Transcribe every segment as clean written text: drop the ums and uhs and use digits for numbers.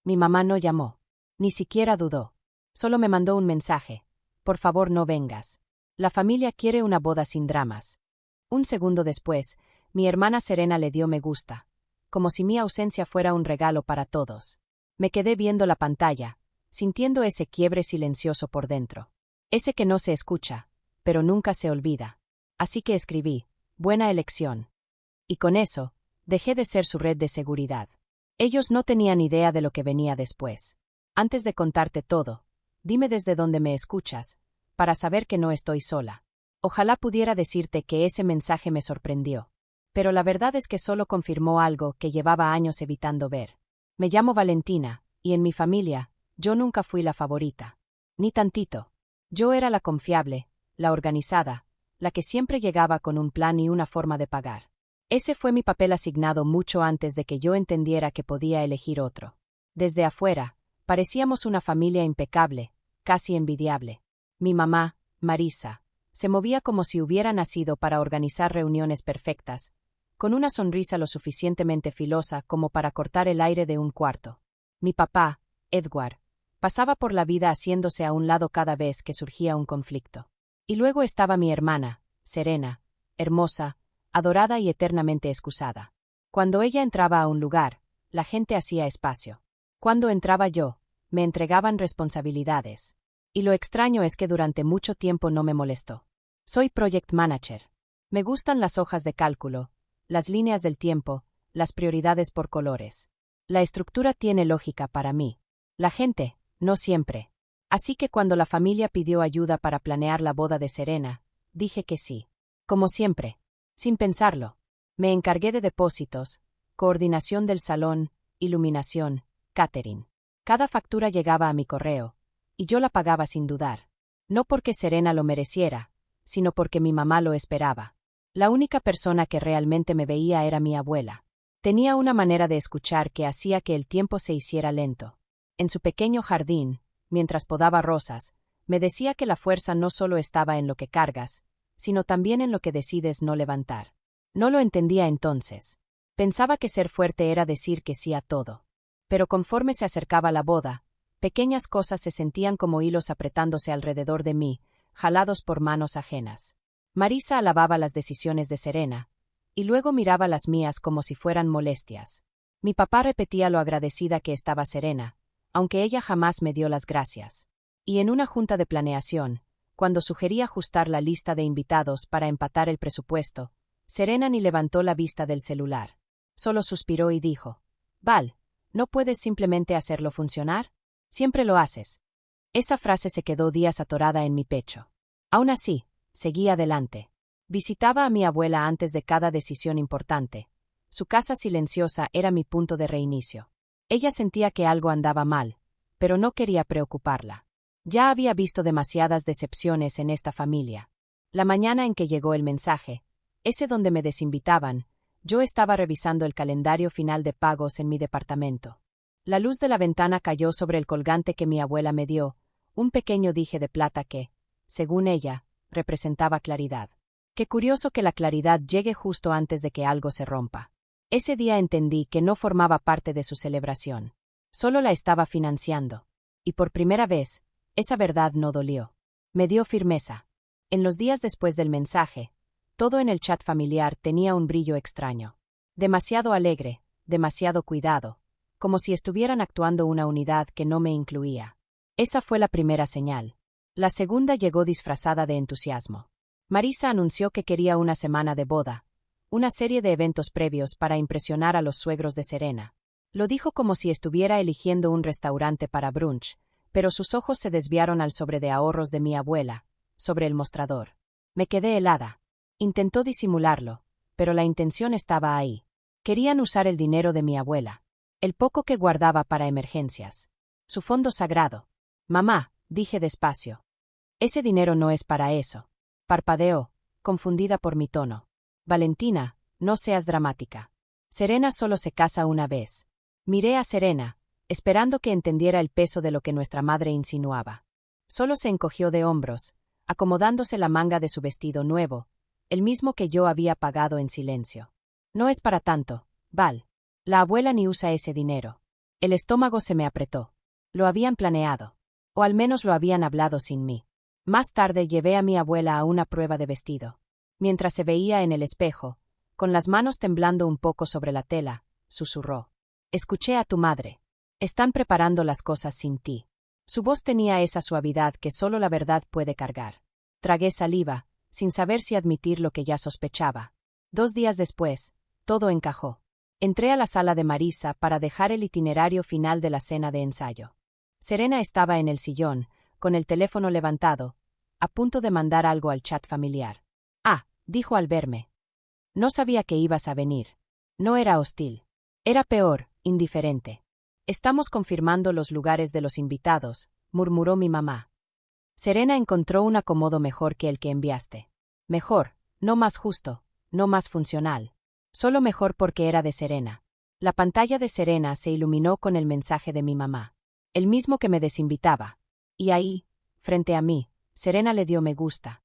Mi mamá no llamó. Ni siquiera dudó. Solo me mandó un mensaje. Por favor, no vengas. La familia quiere una boda sin dramas. Un segundo después, mi hermana Serena le dio me gusta. Como si mi ausencia fuera un regalo para todos. Me quedé viendo la pantalla, sintiendo ese quiebre silencioso por dentro. Ese que no se escucha, pero nunca se olvida. Así que escribí, buena elección. Y con eso, dejé de ser su red de seguridad. Ellos no tenían idea de lo que venía después. Antes de contarte todo, dime desde dónde me escuchas, para saber que no estoy sola. Ojalá pudiera decirte que ese mensaje me sorprendió. Pero la verdad es que solo confirmó algo que llevaba años evitando ver. Me llamo Valentina, y en mi familia, yo nunca fui la favorita. Ni tantito. Yo era la confiable, la organizada, la que siempre llegaba con un plan y una forma de pagar. Ese fue mi papel asignado mucho antes de que yo entendiera que podía elegir otro. Desde afuera, parecíamos una familia impecable, casi envidiable. Mi mamá, Marisa, se movía como si hubiera nacido para organizar reuniones perfectas, con una sonrisa lo suficientemente filosa como para cortar el aire de un cuarto. Mi papá, Edward, pasaba por la vida haciéndose a un lado cada vez que surgía un conflicto. Y luego estaba mi hermana, Serena, hermosa, adorada y eternamente excusada. Cuando ella entraba a un lugar, la gente hacía espacio. Cuando entraba yo, me entregaban responsabilidades. Y lo extraño es que durante mucho tiempo no me molestó. Soy project manager. Me gustan las hojas de cálculo, las líneas del tiempo, las prioridades por colores. La estructura tiene lógica para mí. La gente, no siempre. Así que cuando la familia pidió ayuda para planear la boda de Serena, dije que sí. Como siempre. Sin pensarlo. Me encargué de depósitos, coordinación del salón, iluminación, catering. Cada factura llegaba a mi correo, y yo la pagaba sin dudar. No porque Serena lo mereciera, sino porque mi mamá lo esperaba. La única persona que realmente me veía era mi abuela. Tenía una manera de escuchar que hacía que el tiempo se hiciera lento. En su pequeño jardín, mientras podaba rosas, me decía que la fuerza no solo estaba en lo que cargas, sino también en lo que decides no levantar. No lo entendía entonces. Pensaba que ser fuerte era decir que sí a todo. Pero conforme se acercaba la boda, pequeñas cosas se sentían como hilos apretándose alrededor de mí, jalados por manos ajenas. Marisa alababa las decisiones de Serena, y luego miraba las mías como si fueran molestias. Mi papá repetía lo agradecida que estaba Serena, aunque ella jamás me dio las gracias. Y en una junta de planeación, cuando sugerí ajustar la lista de invitados para empatar el presupuesto, Serena ni levantó la vista del celular. Solo suspiró y dijo, Val, ¿no puedes simplemente hacerlo funcionar? Siempre lo haces. Esa frase se quedó días atorada en mi pecho. Aún así, seguí adelante. Visitaba a mi abuela antes de cada decisión importante. Su casa silenciosa era mi punto de reinicio. Ella sentía que algo andaba mal, pero no quería preocuparla. Ya había visto demasiadas decepciones en esta familia. La mañana en que llegó el mensaje, ese donde me desinvitaban, yo estaba revisando el calendario final de pagos en mi departamento. La luz de la ventana cayó sobre el colgante que mi abuela me dio, un pequeño dije de plata que, según ella, representaba claridad. Qué curioso que la claridad llegue justo antes de que algo se rompa. Ese día entendí que no formaba parte de su celebración. Solo la estaba financiando. Y por primera vez, esa verdad no dolió. Me dio firmeza. En los días después del mensaje, todo en el chat familiar tenía un brillo extraño. Demasiado alegre, demasiado cuidado, como si estuvieran actuando una unidad que no me incluía. Esa fue la primera señal. La segunda llegó disfrazada de entusiasmo. Marisa anunció que quería una semana de boda, una serie de eventos previos para impresionar a los suegros de Serena. Lo dijo como si estuviera eligiendo un restaurante para brunch, pero sus ojos se desviaron al sobre de ahorros de mi abuela, sobre el mostrador. Me quedé helada. Intentó disimularlo, pero la intención estaba ahí. Querían usar el dinero de mi abuela, el poco que guardaba para emergencias. Su fondo sagrado. Mamá, dije despacio. Ese dinero no es para eso. Parpadeó, confundida por mi tono. Valentina, no seas dramática. Serena solo se casa una vez. Miré a Serena, esperando que entendiera el peso de lo que nuestra madre insinuaba. Solo se encogió de hombros, acomodándose la manga de su vestido nuevo, el mismo que yo había pagado en silencio. No es para tanto, Val. La abuela ni usa ese dinero. El estómago se me apretó. Lo habían planeado. O al menos lo habían hablado sin mí. Más tarde llevé a mi abuela a una prueba de vestido. Mientras se veía en el espejo, con las manos temblando un poco sobre la tela, susurró. Escuché a tu madre. Están preparando las cosas sin ti. Su voz tenía esa suavidad que solo la verdad puede cargar. Tragué saliva, sin saber si admitir lo que ya sospechaba. 2 días después, todo encajó. Entré a la sala de Marisa para dejar el itinerario final de la cena de ensayo. Serena estaba en el sillón, con el teléfono levantado, a punto de mandar algo al chat familiar. Ah, dijo al verme. No sabía que ibas a venir. No era hostil. Era peor, indiferente. Estamos confirmando los lugares de los invitados, murmuró mi mamá. Serena encontró un acomodo mejor que el que enviaste. Mejor, no más justo, no más funcional. Solo mejor porque era de Serena. La pantalla de Serena se iluminó con el mensaje de mi mamá. El mismo que me desinvitaba. Y ahí, frente a mí, Serena le dio me gusta.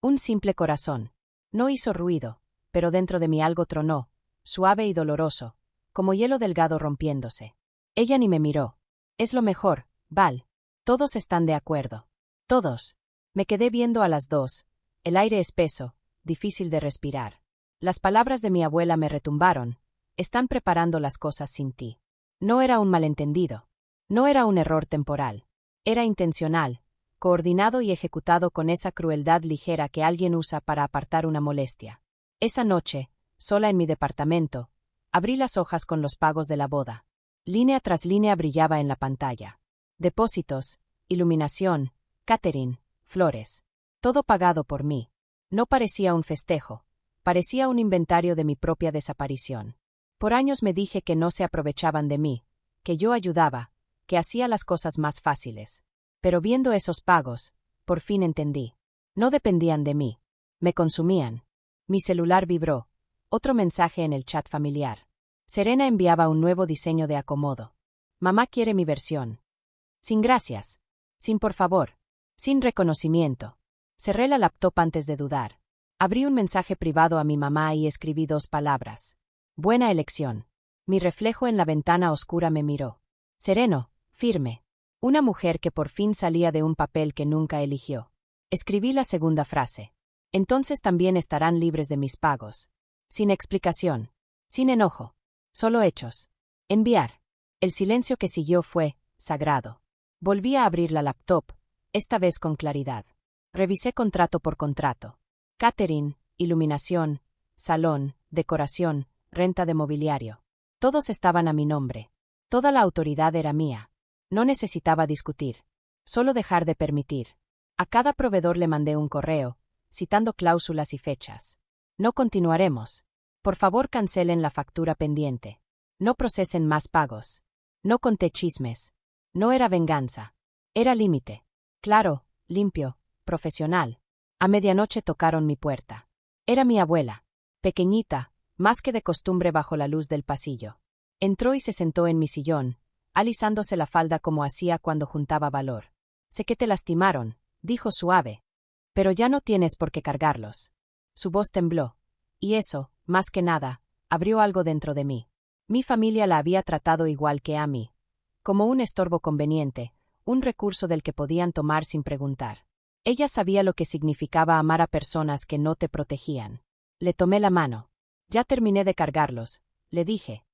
Un simple corazón. No hizo ruido, pero dentro de mí algo tronó, suave y doloroso, como hielo delgado rompiéndose. Ella ni me miró. Es lo mejor, Val. Todos están de acuerdo. Todos. Me quedé viendo a las dos, el aire espeso, difícil de respirar. Las palabras de mi abuela me retumbaron. Están preparando las cosas sin ti. No era un malentendido. No era un error temporal. Era intencional, coordinado y ejecutado con esa crueldad ligera que alguien usa para apartar una molestia. Esa noche, sola en mi departamento, abrí las hojas con los pagos de la boda. Línea tras línea brillaba en la pantalla. Depósitos, iluminación, catering, flores. Todo pagado por mí. No parecía un festejo. Parecía un inventario de mi propia desaparición. Por años me dije que no se aprovechaban de mí, que yo ayudaba, que hacía las cosas más fáciles. Pero viendo esos pagos, por fin entendí. No dependían de mí. Me consumían. Mi celular vibró. Otro mensaje en el chat familiar. Serena enviaba un nuevo diseño de acomodo. Mamá quiere mi versión. Sin gracias. Sin por favor. Sin reconocimiento. Cerré la laptop antes de dudar. Abrí un mensaje privado a mi mamá y escribí 2 palabras. Buena elección. Mi reflejo en la ventana oscura me miró. Sereno, firme. Una mujer que por fin salía de un papel que nunca eligió. Escribí la segunda frase. Entonces también estarán libres de mis pagos. Sin explicación. Sin enojo. Solo hechos. Enviar. El silencio que siguió fue sagrado. Volví a abrir la laptop, esta vez con claridad. Revisé contrato por contrato. Catering, iluminación, salón, decoración, renta de mobiliario. Todos estaban a mi nombre. Toda la autoridad era mía. No necesitaba discutir. Solo dejar de permitir. A cada proveedor le mandé un correo, citando cláusulas y fechas. No continuaremos. Por favor, cancelen la factura pendiente. No procesen más pagos. No conté chismes. No era venganza. Era límite. Claro, limpio, profesional. A medianoche tocaron mi puerta. Era mi abuela. Pequeñita, más que de costumbre bajo la luz del pasillo. Entró y se sentó en mi sillón, alisándose la falda como hacía cuando juntaba valor. Sé que te lastimaron, dijo suave. Pero ya no tienes por qué cargarlos. Su voz tembló. Y eso, más que nada, abrió algo dentro de mí. Mi familia la había tratado igual que a mí. Como un estorbo conveniente, un recurso del que podían tomar sin preguntar. Ella sabía lo que significaba amar a personas que no te protegían. Le tomé la mano. Ya terminé de cargarlos, le dije.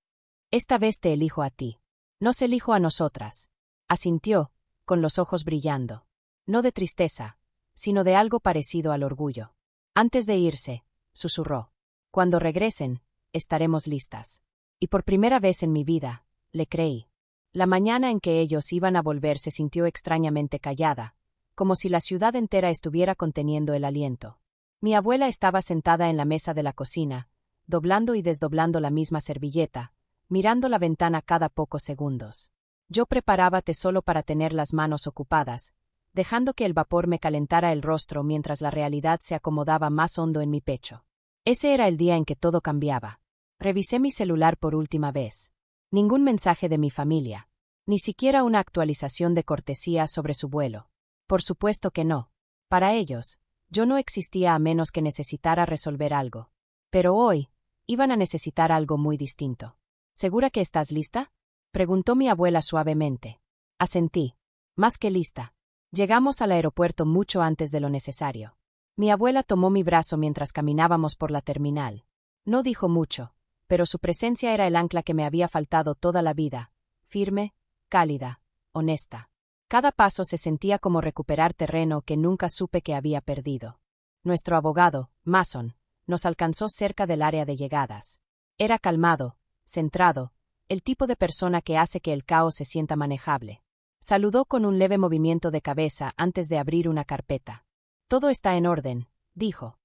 Esta vez te elijo a ti. Nos elijo a nosotras. Asintió, con los ojos brillando. No de tristeza, sino de algo parecido al orgullo. Antes de irse, susurró. Cuando regresen, estaremos listas. Y por primera vez en mi vida, le creí. La mañana en que ellos iban a volver se sintió extrañamente callada, como si la ciudad entera estuviera conteniendo el aliento. Mi abuela estaba sentada en la mesa de la cocina, doblando y desdoblando la misma servilleta, mirando la ventana cada pocos segundos. Yo preparaba té solo para tener las manos ocupadas, dejando que el vapor me calentara el rostro mientras la realidad se acomodaba más hondo en mi pecho. Ese era el día en que todo cambiaba. Revisé mi celular por última vez. Ningún mensaje de mi familia. Ni siquiera una actualización de cortesía sobre su vuelo. Por supuesto que no. Para ellos, yo no existía a menos que necesitara resolver algo. Pero hoy, iban a necesitar algo muy distinto. ¿Segura que estás lista? Preguntó mi abuela suavemente. Asentí. Más que lista. Llegamos al aeropuerto mucho antes de lo necesario. Mi abuela tomó mi brazo mientras caminábamos por la terminal. No dijo mucho, pero su presencia era el ancla que me había faltado toda la vida, firme, cálida, honesta. Cada paso se sentía como recuperar terreno que nunca supe que había perdido. Nuestro abogado, Mason, nos alcanzó cerca del área de llegadas. Era calmado, centrado, el tipo de persona que hace que el caos se sienta manejable. Saludó con un leve movimiento de cabeza antes de abrir una carpeta. Todo está en orden, dijo.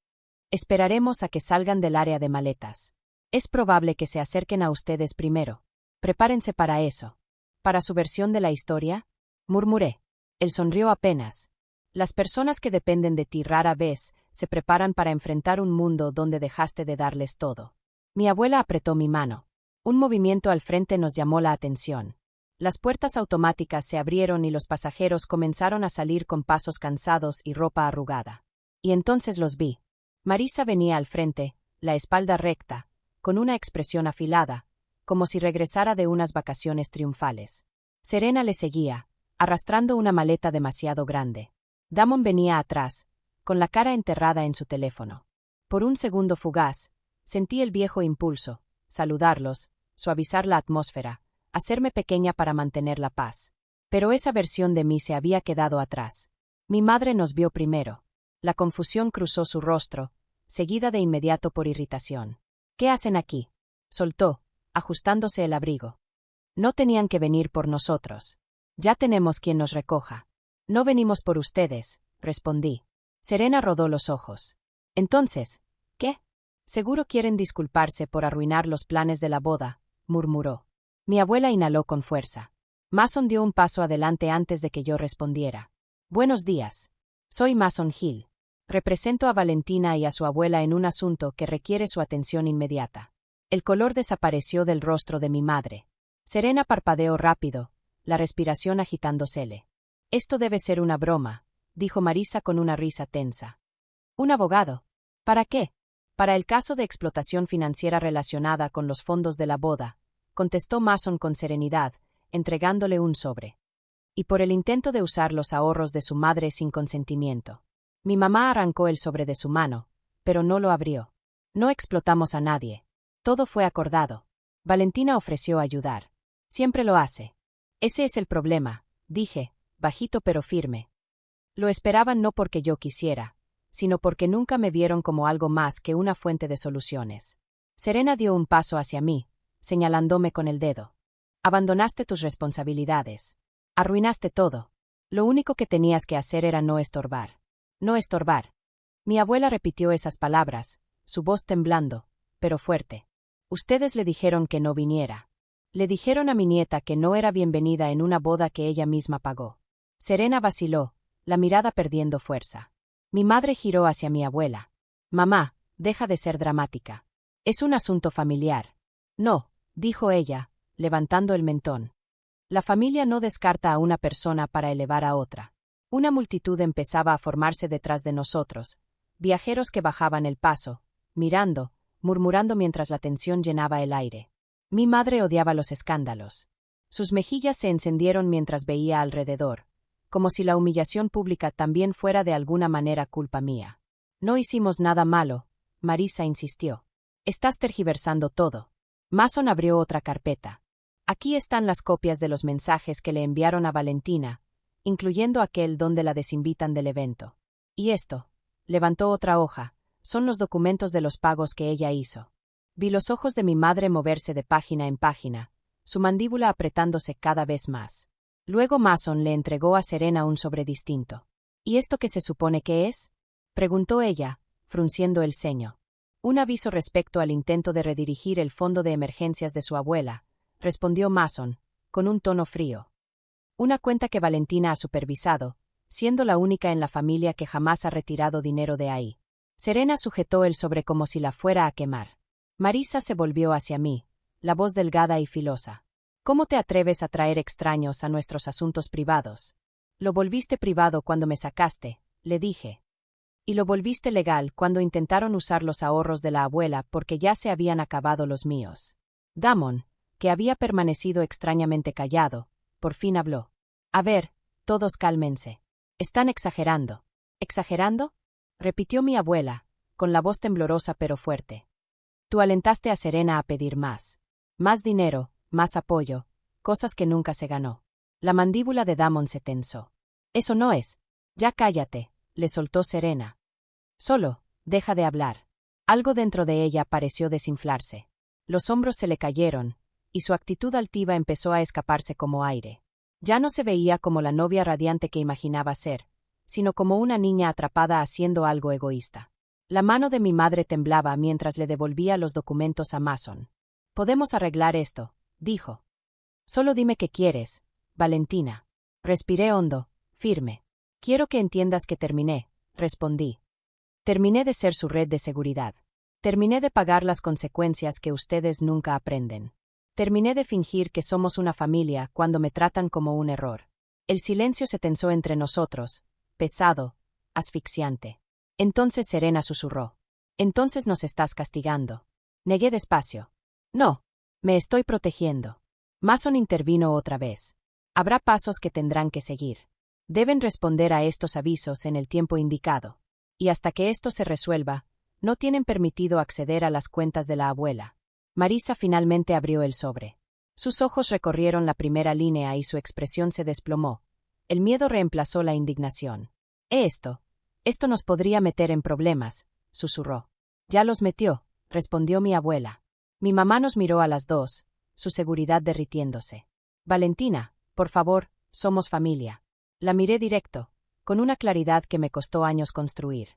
Esperaremos a que salgan del área de maletas. Es probable que se acerquen a ustedes primero. Prepárense para eso. ¿Para su versión de la historia? Murmuré. Él sonrió apenas. Las personas que dependen de ti rara vez se preparan para enfrentar un mundo donde dejaste de darles todo. Mi abuela apretó mi mano. Un movimiento al frente nos llamó la atención. Las puertas automáticas se abrieron y los pasajeros comenzaron a salir con pasos cansados y ropa arrugada. Y entonces los vi. Marisa venía al frente, la espalda recta, con una expresión afilada, como si regresara de unas vacaciones triunfales. Serena le seguía, arrastrando una maleta demasiado grande. Damon venía atrás, con la cara enterrada en su teléfono. Por un segundo fugaz, sentí el viejo impulso, saludarlos, suavizar la atmósfera, hacerme pequeña para mantener la paz. Pero esa versión de mí se había quedado atrás. Mi madre nos vio primero. La confusión cruzó su rostro, seguida de inmediato por irritación. ¿Qué hacen aquí? Soltó, ajustándose el abrigo. No tenían que venir por nosotros. Ya tenemos quien nos recoja. No venimos por ustedes, respondí. Serena rodó los ojos. Entonces, ¿qué? Seguro quieren disculparse por arruinar los planes de la boda, murmuró. Mi abuela inhaló con fuerza. Mason dio un paso adelante antes de que yo respondiera. Buenos días. Soy Mason Hill. Represento a Valentina y a su abuela en un asunto que requiere su atención inmediata. El color desapareció del rostro de mi madre. Serena parpadeó rápido, la respiración agitándosele. Esto debe ser una broma, dijo Marisa con una risa tensa. ¿Un abogado? ¿Para qué? Para el caso de explotación financiera relacionada con los fondos de la boda, contestó Mason con serenidad, entregándole un sobre. Y por el intento de usar los ahorros de su madre sin consentimiento. Mi mamá arrancó el sobre de su mano, pero no lo abrió. No explotamos a nadie. Todo fue acordado. Valentina ofreció ayudar. Siempre lo hace. Ese es el problema, dije, bajito pero firme. Lo esperaban no porque yo quisiera, sino porque nunca me vieron como algo más que una fuente de soluciones. Serena dio un paso hacia mí, señalándome con el dedo. Abandonaste tus responsabilidades. Arruinaste todo. Lo único que tenías que hacer era no estorbar. No estorbar. Mi abuela repitió esas palabras, su voz temblando, pero fuerte. Ustedes le dijeron que no viniera. Le dijeron a mi nieta que no era bienvenida en una boda que ella misma pagó. Serena vaciló, la mirada perdiendo fuerza. Mi madre giró hacia mi abuela. Mamá, deja de ser dramática. Es un asunto familiar. No, dijo ella, levantando el mentón. La familia no descarta a una persona para elevar a otra. Una multitud empezaba a formarse detrás de nosotros, viajeros que bajaban el paso, mirando, murmurando mientras la tensión llenaba el aire. Mi madre odiaba los escándalos. Sus mejillas se encendieron mientras veía alrededor, como si la humillación pública también fuera de alguna manera culpa mía. No hicimos nada malo, Marisa insistió. Estás tergiversando todo. Mason abrió otra carpeta. Aquí están las copias de los mensajes que le enviaron a Valentina, incluyendo aquel donde la desinvitan del evento. Y esto, levantó otra hoja, son los documentos de los pagos que ella hizo. Vi los ojos de mi madre moverse de página en página, su mandíbula apretándose cada vez más. Luego Mason le entregó a Serena un sobre distinto. ¿Y esto qué se supone que es? Preguntó ella, frunciendo el ceño. Un aviso respecto al intento de redirigir el fondo de emergencias de su abuela, respondió Mason, con un tono frío. Una cuenta que Valentina ha supervisado, siendo la única en la familia que jamás ha retirado dinero de ahí. Serena sujetó el sobre como si la fuera a quemar. Marisa se volvió hacia mí, la voz delgada y filosa. ¿Cómo te atreves a traer extraños a nuestros asuntos privados? Lo volviste privado cuando me sacaste, le dije. Y lo volviste legal cuando intentaron usar los ahorros de la abuela porque ya se habían acabado los míos. Damon, que había permanecido extrañamente callado, por fin habló. A ver, todos cálmense. Están exagerando. ¿Exagerando? Repitió mi abuela, con la voz temblorosa pero fuerte. Tú alentaste a Serena a pedir más. Más dinero, más apoyo, cosas que nunca se ganó. La mandíbula de Damon se tensó. Eso no es. Ya cállate, le soltó Serena. Solo, deja de hablar. Algo dentro de ella pareció desinflarse. Los hombros se le cayeron, y su actitud altiva empezó a escaparse como aire. Ya no se veía como la novia radiante que imaginaba ser, sino como una niña atrapada haciendo algo egoísta. La mano de mi madre temblaba mientras le devolvía los documentos a Mason. Podemos arreglar esto, dijo. Solo dime qué quieres, Valentina. Respiré hondo, firme. Quiero que entiendas que terminé, respondí. Terminé de ser su red de seguridad. Terminé de pagar las consecuencias que ustedes nunca aprenden. Terminé de fingir que somos una familia cuando me tratan como un error. El silencio se tensó entre nosotros, pesado, asfixiante. Entonces Serena susurró. Entonces nos estás castigando. Negué despacio. No, me estoy protegiendo. Mason intervino otra vez. Habrá pasos que tendrán que seguir. Deben responder a estos avisos en el tiempo indicado. Y hasta que esto se resuelva, no tienen permitido acceder a las cuentas de la abuela. Marisa finalmente abrió el sobre. Sus ojos recorrieron la primera línea y su expresión se desplomó. El miedo reemplazó la indignación. Esto nos podría meter en problemas, susurró. Ya los metió, respondió mi abuela. Mi mamá nos miró a las dos, su seguridad derritiéndose. Valentina, por favor, somos familia. La miré directo, con una claridad que me costó años construir.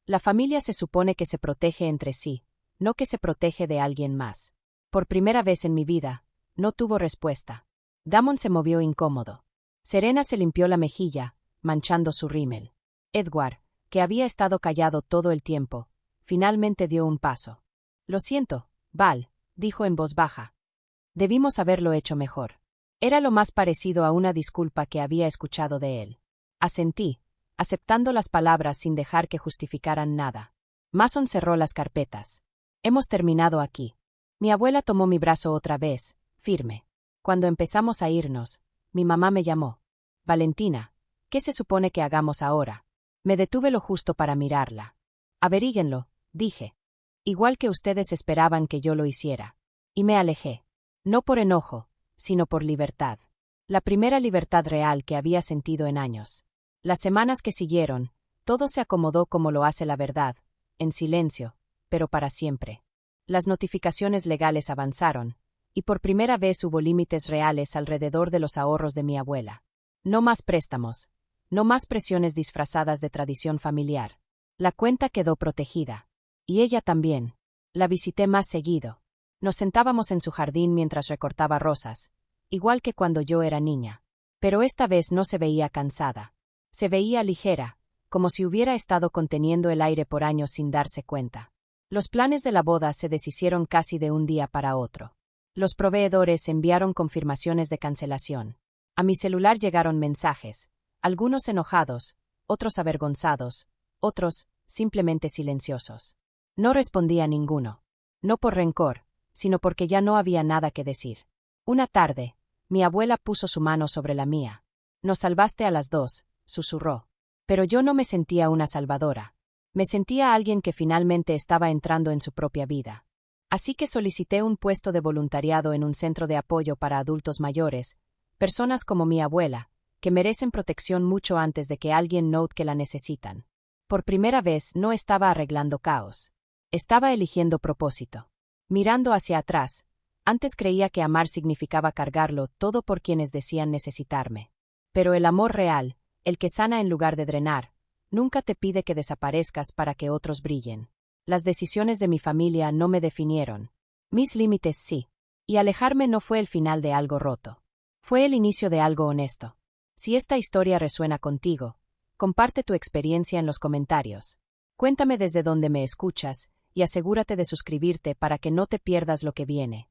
La familia se supone que se protege entre sí, no que se protege de alguien más. Por primera vez en mi vida, no tuvo respuesta. Damon se movió incómodo. Serena se limpió la mejilla, manchando su rímel. Edward, que había estado callado todo el tiempo, finalmente dio un paso. Lo siento, Val, dijo en voz baja. Debimos haberlo hecho mejor. Era lo más parecido a una disculpa que había escuchado de él. Asentí, aceptando las palabras sin dejar que justificaran nada. Mason cerró las carpetas. Hemos terminado aquí. Mi abuela tomó mi brazo otra vez, firme. Cuando empezamos a irnos, mi mamá me llamó. Valentina, ¿qué se supone que hagamos ahora? Me detuve lo justo para mirarla. Averíguenlo, dije. Igual que ustedes esperaban que yo lo hiciera. Y me alejé. No por enojo, sino por libertad. La primera libertad real que había sentido en años. Las semanas que siguieron, todo se acomodó como lo hace la verdad, en silencio, pero para siempre. Las notificaciones legales avanzaron, y por primera vez hubo límites reales alrededor de los ahorros de mi abuela. No más préstamos, no más presiones disfrazadas de tradición familiar. La cuenta quedó protegida. Y ella también. La visité más seguido. Nos sentábamos en su jardín mientras recortaba rosas, igual que cuando yo era niña. Pero esta vez no se veía cansada. Se veía ligera, como si hubiera estado conteniendo el aire por años sin darse cuenta. Los planes de la boda se deshicieron casi de un día para otro. Los proveedores enviaron confirmaciones de cancelación. A mi celular llegaron mensajes, algunos enojados, otros avergonzados, otros simplemente silenciosos. No respondí a ninguno. No por rencor, sino porque ya no había nada que decir. Una tarde, mi abuela puso su mano sobre la mía. Nos salvaste a las dos, susurró. Pero yo no me sentía una salvadora. Me sentía alguien que finalmente estaba entrando en su propia vida. Así que solicité un puesto de voluntariado en un centro de apoyo para adultos mayores, personas como mi abuela, que merecen protección mucho antes de que alguien note que la necesitan. Por primera vez no estaba arreglando caos. Estaba eligiendo propósito. Mirando hacia atrás, antes creía que amar significaba cargarlo todo por quienes decían necesitarme. Pero el amor real, el que sana en lugar de drenar, nunca te pide que desaparezcas para que otros brillen. Las decisiones de mi familia no me definieron. Mis límites sí. Y alejarme no fue el final de algo roto. Fue el inicio de algo honesto. Si esta historia resuena contigo, comparte tu experiencia en los comentarios. Cuéntame desde dónde me escuchas, y asegúrate de suscribirte para que no te pierdas lo que viene.